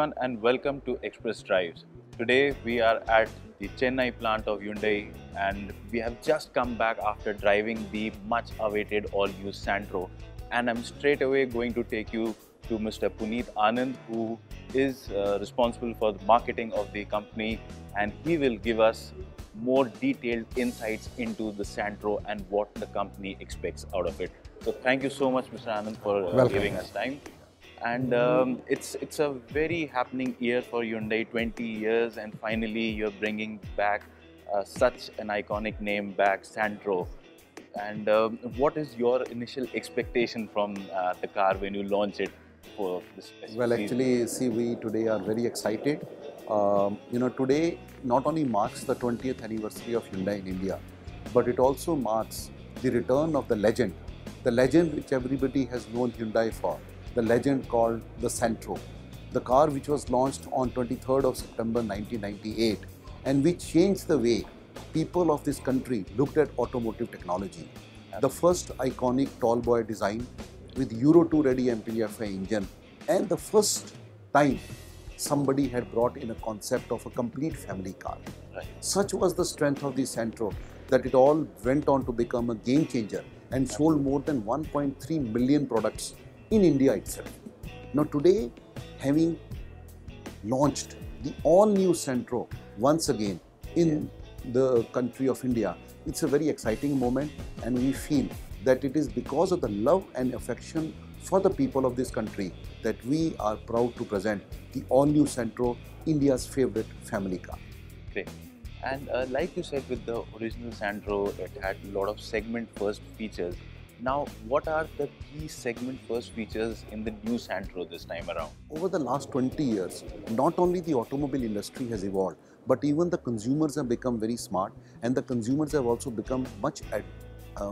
everyone and welcome to Express Drives. Today we are at the Chennai plant of Hyundai and we have just come back after driving the much awaited all-new Santro, and I'm straight away going to take you to Mr. Puneet Anand, who is responsible for the marketing of the company, and he will give us more detailed insights into the Santro and what the company expects out of it. So thank you so much, Mr. Anand, for giving us time. And it's a very happening year for Hyundai, 20 years, and finally you're bringing back such an iconic name back, Santro. And what is your initial expectation from the car when you launch it for this Well, season? actually, see, we today are very excited. Today not only marks the 20th anniversary of Hyundai in India, but it also marks the return of the legend which everybody has known Hyundai for, the legend called the Santro, the car which was launched on 23rd of September 1998 and which changed the way people of this country looked at automotive technology. The first iconic tall boy design with Euro 2 ready MPFI engine, and the first time somebody had brought in a concept of a complete family car. Right. Such was the strength of the Santro that it all went on to become a game changer and sold more than 1.3 million products in India itself. Now today, having launched the all-new Santro once again in the country of India, it's a very exciting moment, and we feel that it is because of the love and affection for the people of this country that we are proud to present the all-new Santro, India's favorite family car. Great. And like you said, with the original Santro, it had a lot of segment first features. Now, what are the key segment first features in the new Santro this time around? Over the last 20 years, not only the automobile industry has evolved, but even the consumers have become very smart, and the consumers have also become much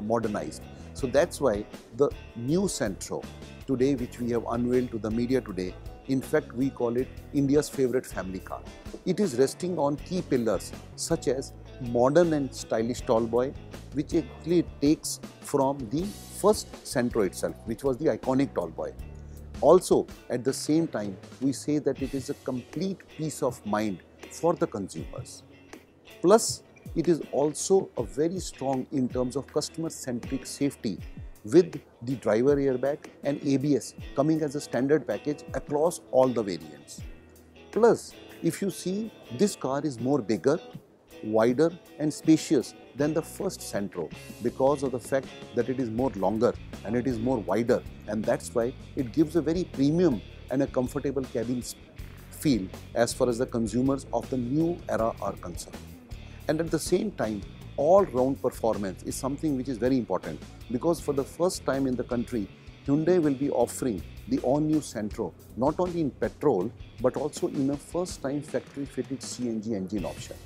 modernized. So that's why the new Santro today, which we have unveiled to the media today, in fact we call it India's favorite family car. It is resting on key pillars such as modern and stylish tall boy, which actually takes from the first Santro itself, which was the iconic tall boy. Also, at the same time, we say that it is a complete peace of mind for the consumers. Plus, it is also a very strong in terms of customer-centric safety with the driver airbag and ABS coming as a standard package across all the variants. Plus, if you see, this car is more bigger, wider and spacious than the first Santro because of the fact that it is more longer and it is more wider, and that's why it gives a very premium and a comfortable cabin feel as far as the consumers of the new era are concerned. And at the same time, all-round performance is something which is very important, because for the first time in the country, Hyundai will be offering the all-new Santro not only in petrol but also in a first-time factory-fitted CNG engine option.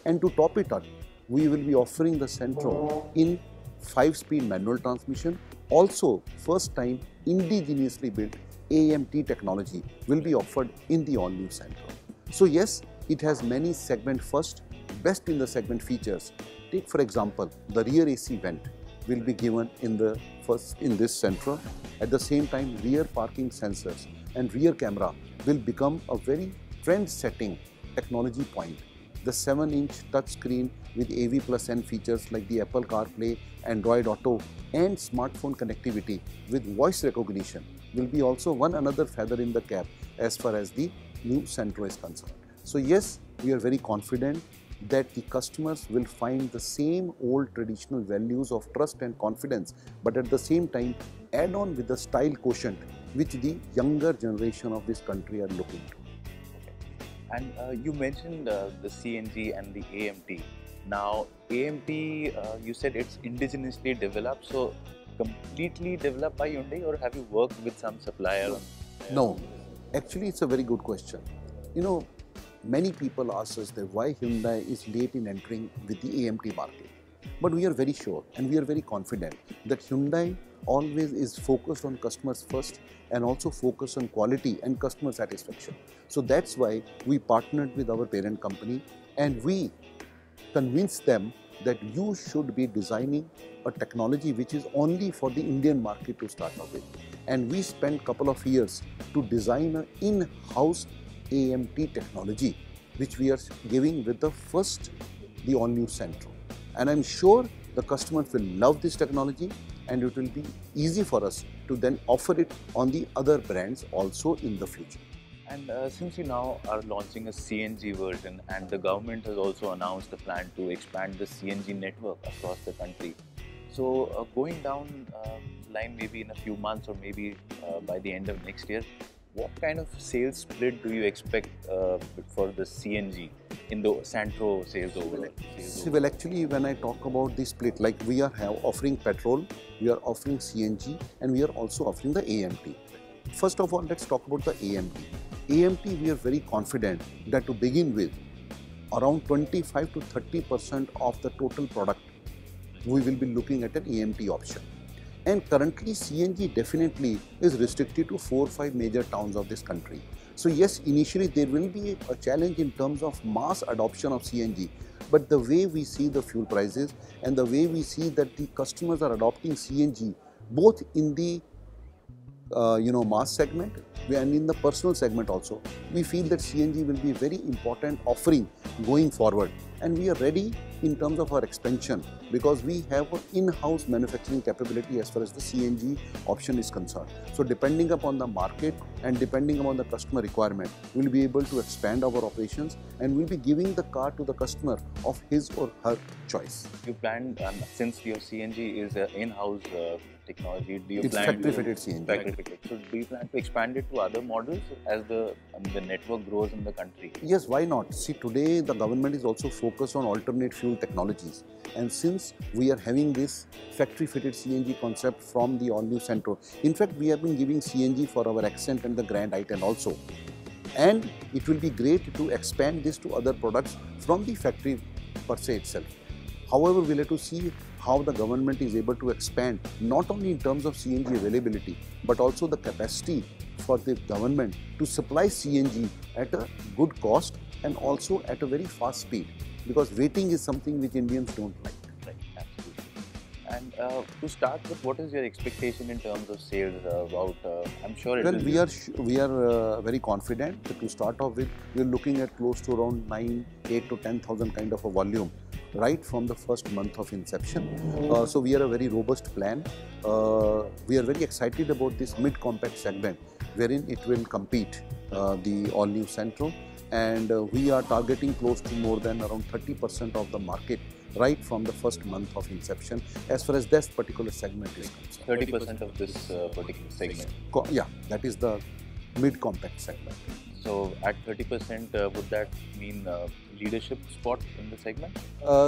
And to top it up, we will be offering the Santro in 5-speed manual transmission. Also, first-time indigenously built AMT technology will be offered in the all-new Santro. So yes, it has many segment first, best in the segment features. Take for example, the rear AC vent will be given in this Santro. At the same time, rear parking sensors and rear camera will become a very trend-setting technology point. The 7-inch touchscreen with AV plus N features like the Apple CarPlay, Android Auto and smartphone connectivity with voice recognition will be also one another feather in the cap as far as the new Santro is concerned. So yes, we are very confident that the customers will find the same old traditional values of trust and confidence, but at the same time add on with the style quotient which the younger generation of this country are looking to. And you mentioned the CNG and the AMT. Now, AMT, you said it's indigenously developed, so completely developed by Hyundai, or have you worked with some supplier? No, actually it's a very good question. Many people ask us that why Hyundai is late in entering with the AMT market. But we are very sure and we are very confident that Hyundai always is focused on customers first and also focused on quality and customer satisfaction. So that's why we partnered with our parent company and we convinced them that you should be designing a technology which is only for the Indian market to start off with. And we spent a couple of years to design an in-house AMT technology, which we are giving with the all-new Santro. And I'm sure the customers will love this technology, and it will be easy for us to then offer it on the other brands also in the future. And since you now are launching a CNG version, and the government has also announced the plan to expand the CNG network across the country. So going down line maybe in a few months or maybe by the end of next year, what kind of sales split do you expect for the CNG in the Santro sales overall? See, well, actually, when I talk about the split, like we are offering petrol, we are offering CNG, and we are also offering the AMT. First of all, let's talk about the AMT. AMT, we are very confident that to begin with, around 25 to 30% of the total product, we will be looking at an AMT option. And currently, CNG definitely is restricted to 4 or 5 major towns of this country. So yes, initially there will be a challenge in terms of mass adoption of CNG. But the way we see the fuel prices and the way we see that the customers are adopting CNG, both in the mass segment and in the personal segment also, we feel that CNG will be a very important offering going forward. And we are ready in terms of our expansion because we have an in-house manufacturing capability as far as the CNG option is concerned. So depending upon the market and depending upon the customer requirement, we'll be able to expand our operations and we'll be giving the car to the customer of his or her choice. You plan, since your CNG is an in-house technology, do you it's plan factory-fitted CNG. Factory-fitted. So do you plan to expand it to other models as the network grows in the country? Yes, why not? See, today the government is also focused on alternate fuel technologies. And since we are having this factory-fitted CNG concept from the all-new Santro, in fact, we have been giving CNG for our Accent and the Grand i10 also. And it will be great to expand this to other products from the factory per se itself. However, we'll have to see how the government is able to expand not only in terms of CNG availability, but also the capacity for the government to supply CNG at a good cost and also at a very fast speed. Because waiting is something which Indians don't like. Right, absolutely. And to start with, what is your expectation in terms of sales? I'm sure it well, will we are very confident that to start off with, we're looking at close to around 8 to 10,000 kind of a volume right from the first month of inception. So we are a very robust plan. We are very excited about this mid-compact segment wherein it will compete the all-new Santro, and we are targeting close to more than around 30% of the market right from the first month of inception as far as this particular segment is concerned. 30% of this particular segment? Yeah, that is the mid-compact segment. So at 30%, would that mean leadership spot in the segment?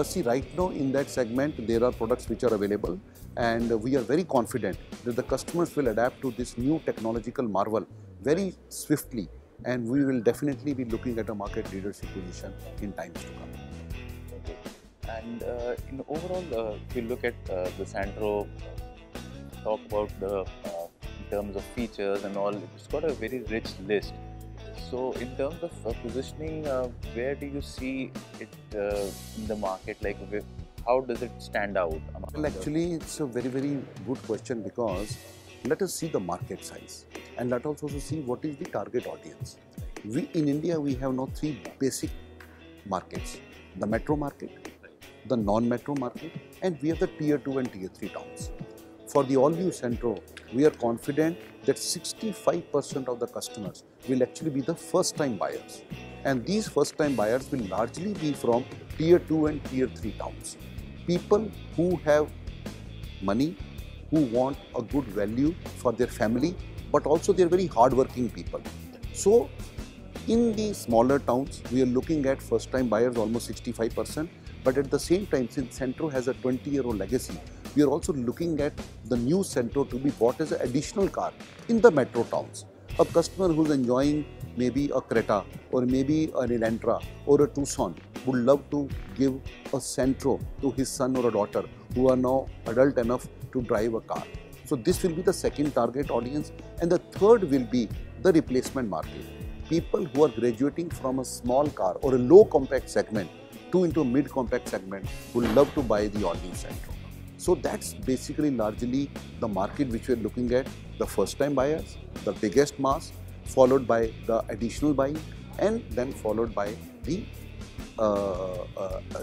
See, right now in that segment, there are products which are available, and we are very confident that the customers will adapt to this new technological marvel very swiftly, and we will definitely be looking at a market leadership position in times to come. Okay. And in overall, if you look at the Santro, talk about the in terms of features and all, it's got a very rich list. So in terms of positioning, where do you see it in the market? Like, how does it stand out? Well, actually, it's a very, very good question because let us see the market size and let us also see what is the target audience. In India, we have now 3 basic markets: the metro market, the non-metro market, and we have the tier 2 and tier 3 towns. For the all-new Santro, we are confident that 65% of the customers will actually be the first-time buyers. And these first-time buyers will largely be from tier 2 and tier 3 towns. People who have money, who want a good value for their family, but also they are very hard-working people. So, in the smaller towns, we are looking at first-time buyers almost 65%. But at the same time, since Santro has a 20-year-old legacy, we are also looking at the new Santro to be bought as an additional car in the metro towns. A customer who is enjoying maybe a Creta or maybe an Elantra or a Tucson would love to give a Santro to his son or a daughter who are now adult enough to drive a car. So this will be the second target audience, and the third will be the replacement market. People who are graduating from a small car or a low compact segment into a mid-compact segment will love to buy the all-new Santro. So that's basically largely the market which we are looking at: the first-time buyers, the biggest mass, followed by the additional buying, and then followed by the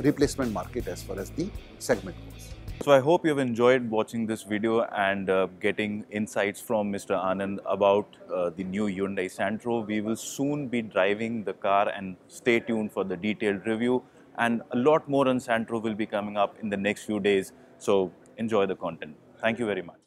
replacement market as far as the segment goes. So I hope you've enjoyed watching this video and getting insights from Mr. Anand about the new Hyundai Santro. We will soon be driving the car, and stay tuned for the detailed review. And a lot more on Santro will be coming up in the next few days. So enjoy the content. Thank you very much.